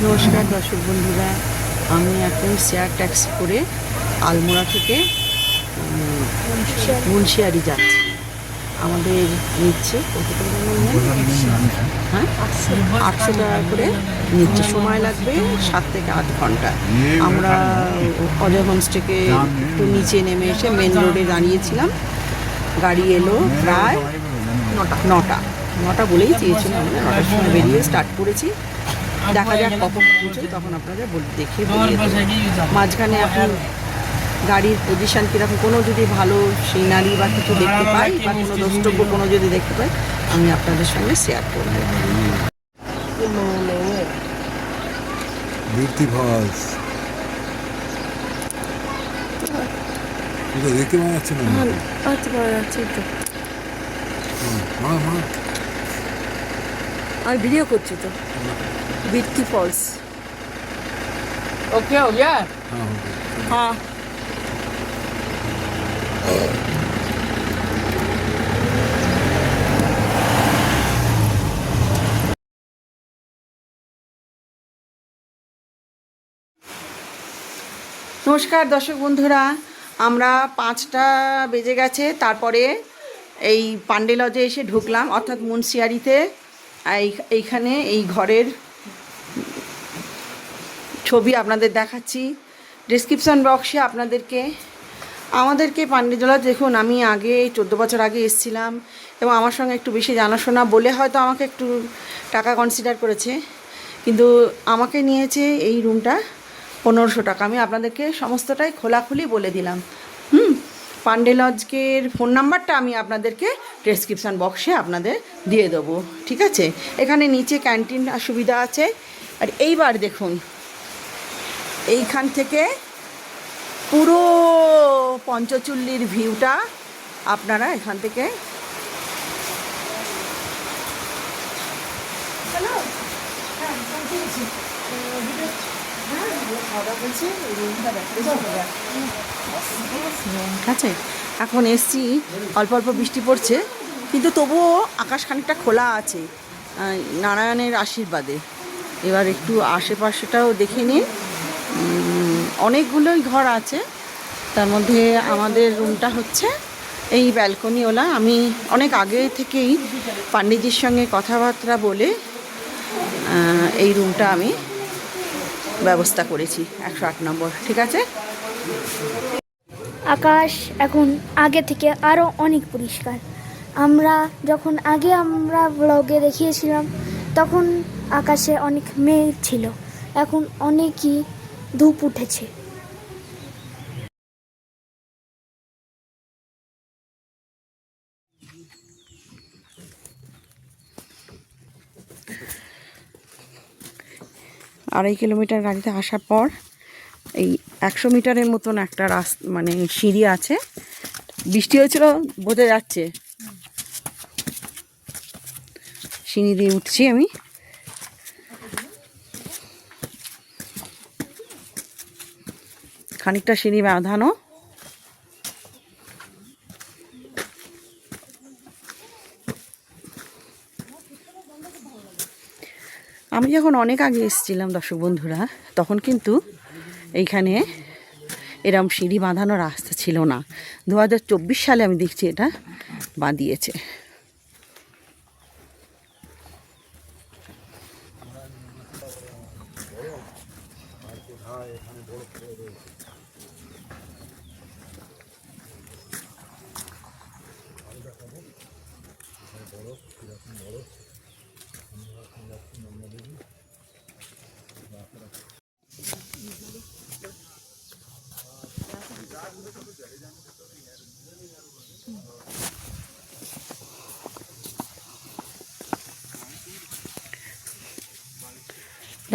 নমস্কার দর্শক বন্ধুরা, আমি এখন শেয়ার ট্যাক্সি করে আলমোড়া থেকে মুন্সিয়ারি যাচ্ছি। আমাদের নিচ্ছে কত টাকা হ্যাঁ 800 টাকা করে নিচ্ছে। সময় লাগবে 7 থেকে 8 ঘন্টা। আমরা অজয় হোমস্টেকে একটু নিচে নেমে এসে মেন রোডে দাঁড়িয়েছিলাম। গাড়ি এলো প্রায় নটা বলেই চেয়েছিলাম, আমরা 9টার সময় বেরিয়ে স্টার্ট করেছি। দেখা যাক কখন পৌঁছই, তখন আপনাদের দেখে মাঝখানে এখন গাড়ির পজিশন কীরকম, কোনো যদি ভালো সিনারি বা কিছু দেখতে পাই বা কোনো দ্রষ্টব্য কোনো যদি দেখতে পাই আমি আপনাদের সঙ্গে শেয়ার করব। দেখতে পাওয়া যাচ্ছে না, পাওয়া যাচ্ছে তো, আমি ভিডিও করছি তো। বিটকি ফলস। ওকে हो गया? हाँ। নমস্কার দর্শক বন্ধুরা, আমরা 5টা বেজে গেছে, তারপরে এই পান্ডে লজে এসে ঢুকলাম, অর্থাৎ মুন্সিয়ারিতে। এইখানে এই ঘরের ছবি আপনাদের দেখাচ্ছি ডেসক্রিপশন বক্সে। আমাদেরকে পান্ডেজলা দেখুন, আমি আগে 14 বছর আগে এসেছিলাম এবং আমার সঙ্গে একটু বেশি জানাশোনা বলে হয়তো আমাকে একটু টাকা কনসিডার করেছে, কিন্তু আমাকে নিয়েছে এই রুমটা 1500 টাকা। আমি আপনাদেরকে সমস্তটাই খোলাখুলি বলে দিলাম। পান্ডে লজকের ফোন নাম্বারটা আমি আপনাদেরকে ডেসক্রিপশান বক্সে আপনাদের দিয়ে দেবো, ঠিক আছে? এখানে নিচে ক্যান্টিন সুবিধা আছে। আর এইবার দেখুন, এইখান থেকে পুরো পঞ্চচুল্লির ভিউটা আপনারা এখান থেকে ঠিক আছে। এখন এসছি, অল্প অল্প বৃষ্টি পড়ছে, কিন্তু তবুও আকাশ খানিকটা খোলা আছে নারায়ণের আশীর্বাদে। এবার একটু আশেপাশেটাও দেখে নিন। অনেকগুলোই ঘর আছে, তার মধ্যে আমাদের রুমটা হচ্ছে এই ব্যালকনিওয়ালা। আমি অনেক আগে থেকেই পান্ডিজির সঙ্গে কথাবার্তা বলে এই রুমটা আমি ব্যবস্থা করেছি, 108 নম্বর, ঠিক আছে। আকাশ এখন আগে থেকে আরও অনেক পরিষ্কার। আমরা ব্লগে দেখিয়েছিলাম, তখন আকাশে অনেক মেঘ ছিল, এখন অনেকই ধূপ উঠেছে। আড়াই কিলোমিটার গাড়িতে আসার পর এই 100 মিটারের মতন একটা মানে সিঁড়ি আছে। বৃষ্টি হয়েছিল বোঝা যাচ্ছে। সিঁড়ি দিয়ে উঠছি আমি। খানিকটা সিঁড়ি বাঁধানো। আমি যখন অনেক আগে এসেছিলাম দর্শক বন্ধুরা, তখন কিন্তু এইখানে এরম সিঁড়ি বাঁধানো রাস্তা ছিল না। 2024 সালে আমি দেখছি এটা বাঁধিয়েছে।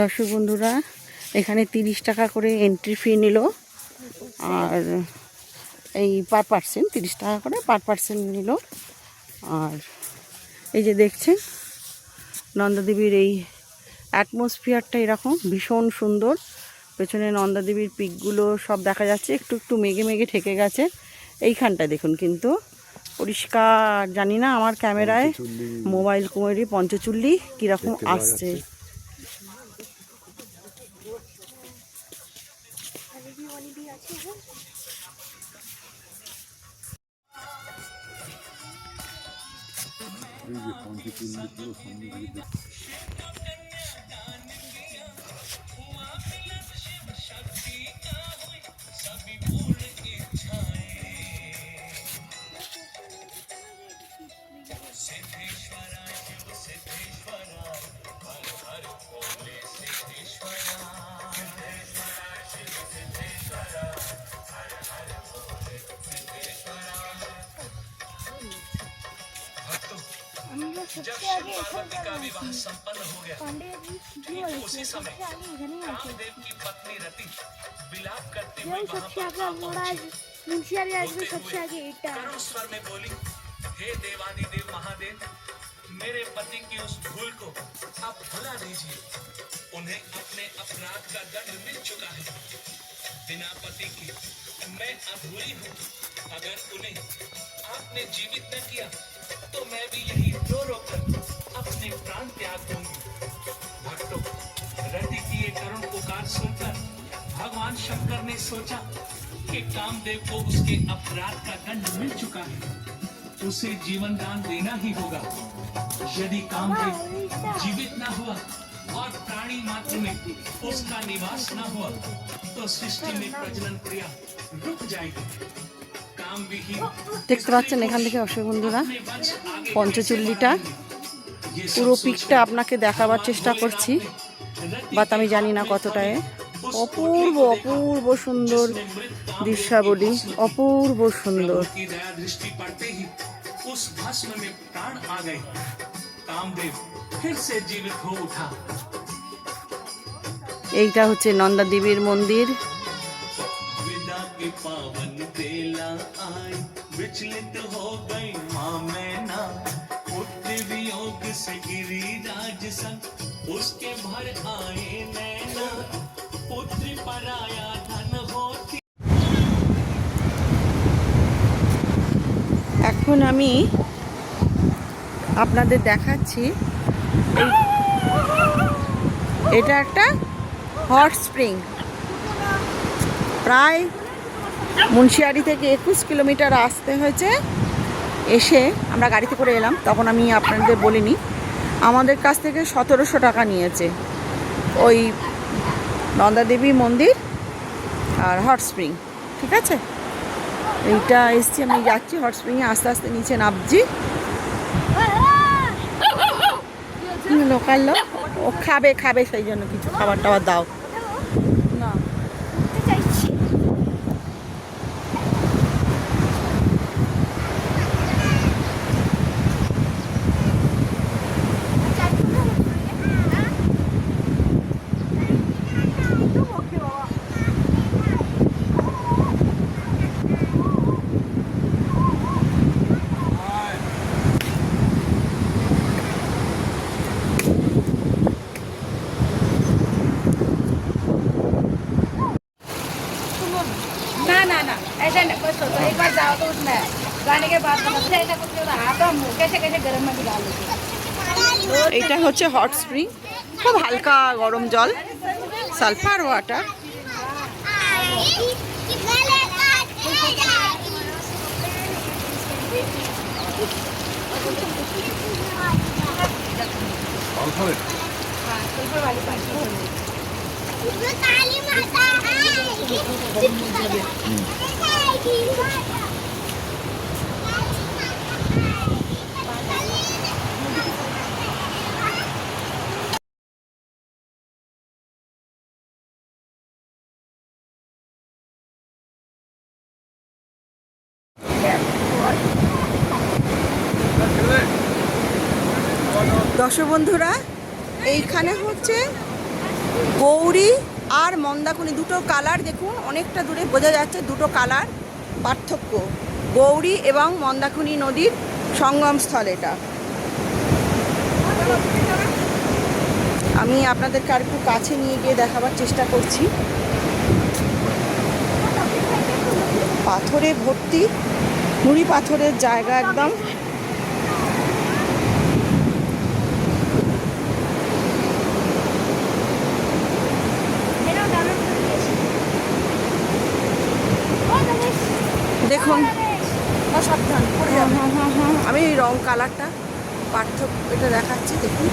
দর্শক বন্ধুরা, এখানে 30 টাকা করে এন্ট্রি ফি নিল, আর এই পার পার্সেন্ট 30 টাকা করে পার পার্সেন্ট নিল। আর এই যে দেখছেন নন্দাদেবীর এই অ্যাটমসফিয়ারটা এরকম ভীষণ সুন্দর। পেছনে নন্দাদেবীর পিকগুলো সব দেখা যাচ্ছে, একটু একটু মেঘে মেঘে ঠেকে গেছে। এইখানটা দেখুন কিন্তু পরিষ্কার। জানি না আমার ক্যামেরায় মোবাইল কুমারী পঞ্চচুল্লি কীরকম আসছে। এই যে পঞ্চকুল্লি পুরো সামনে থেকে দেখ আমরা সবচেয়ে আগে এখানকার পান্ডে जी वाले सबसे आगे इधर ही आते हैं जो सबसे आगे अल्मोड़ा मुंशियारी आज में सबसे आगे ईटा स्वर में बोली, हे देवादिदेव महादेव, मेरे पति की उस भूल को आप भुला दीजिए। उन्हें अपने अपराध का दंड मिल चुका है। बिना पति की मैं अधूरी हूँ। अगर उन्हें आपने जीवित न किया तो मैं भी यही रो रो कर अपने प्राण त्याग दूंगी। भक्तों, रति की ये करुण पुकार सुनकर भगवान शंकर ने सोचा कि कामदेव को उसके अपराध का दंड मिल चुका है, उसे जीवन दान देना ही होगा। यदि कामदेव जीवित न हुआ और प्राणी मात्र में उसका निवास न हुआ तो सृष्टि में प्रजनन क्रिया रुक जाएगी। काम विहीन দেখতে পাচ্ছেন এখান থেকে দর্শক বন্ধুরা পঞ্চচল্লিটা পুরো পিকটা আপনাকে দেখাবার চেষ্টা করছি, বাট আমি জানি না কতটায়। অপূর্ব অপূর্ব সুন্দর দৃশ্যাবলী, অপূর্ব সুন্দর। की दया दृष्टि पड़ते ही उस भस्म में प्राण आ गए। कामदेव फिर से जीवित हो उठा। এইটা হচ্ছে নন্দা দেবীর মন্দির। विदा के पावन बेला आई, विचलित हो गई माँ मैना। पुत्र वियोग से गिरिराज संग उसके भर आए नैना। पुत्र पराया धन होती। এখন আমি আপনাদের দেখাচ্ছি এটা একটা হট স্প্রিং। প্রায় মুন্সিয়ারি থেকে 21 কিলোমিটার আসতে হয়েছে। এসে আমরা গাড়িতে করে এলাম, তখন আমি আপনাদের বলিনি, আমাদের কাছ থেকে 1700 টাকা নিয়েছে ওই নন্দাদেবী মন্দির আর হট স্প্রিং। ঠিক আছে, এইটা এসছি, আমি যাচ্ছি হট স্প্রিংয়ে, আস্তে আস্তে নিচে নামছি। লোকাল লোক ও খাবে খাবে, সেই জন্য কিছু খাবার টাবার দাও না। চাইছি ना ना ना ऐसा नहीं, बस तो एक बार जाओ तो उसमें जाने के बाद तो ऐसा कुछ नहीं होता। हाथ और मुंह कैसे कैसे गर्म में डाल देते। এইটা হচ্ছে হট স্প্রিং, খুব হালকা গরম জল, সালফার ওয়াটার। আলফাবেট काली माता দর্শক বন্ধুরা, এইখানে হচ্ছে গৌরী আর মন্দাকুনি, দুটো কালার দেখুন, অনেকটা দূরে বোঝা যাচ্ছে দুটো কালার পার্থক্য। গৌরী এবং মন্দাকুনি নদীর সঙ্গম স্থল এটা। আমি আপনাদেরকে আর একটু কাছে নিয়ে গিয়ে দেখাবার চেষ্টা করছি। পাথরে ভর্তি, নুড়ি পাথরের জায়গা একদম। এবং কালারটা পার্থক্য এটা দেখাচ্ছি, দেখুন।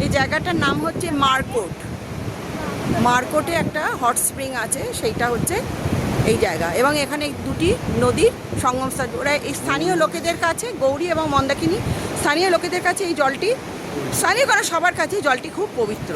এই জায়গাটার নাম হচ্ছে মারকোট। মারকোটে একটা হট স্প্রিং আছে, সেইটা হচ্ছে এই জায়গা, এবং এখানে দুটি নদীর সঙ্গমস্থল। ওরা এই স্থানীয় লোকেদের কাছে, গৌরী এবং মন্দাকিনী, স্থানীয় লোকেদের কাছে এই জলটি, স্থানীয় করা সবার কাছে জলটি খুব পবিত্র।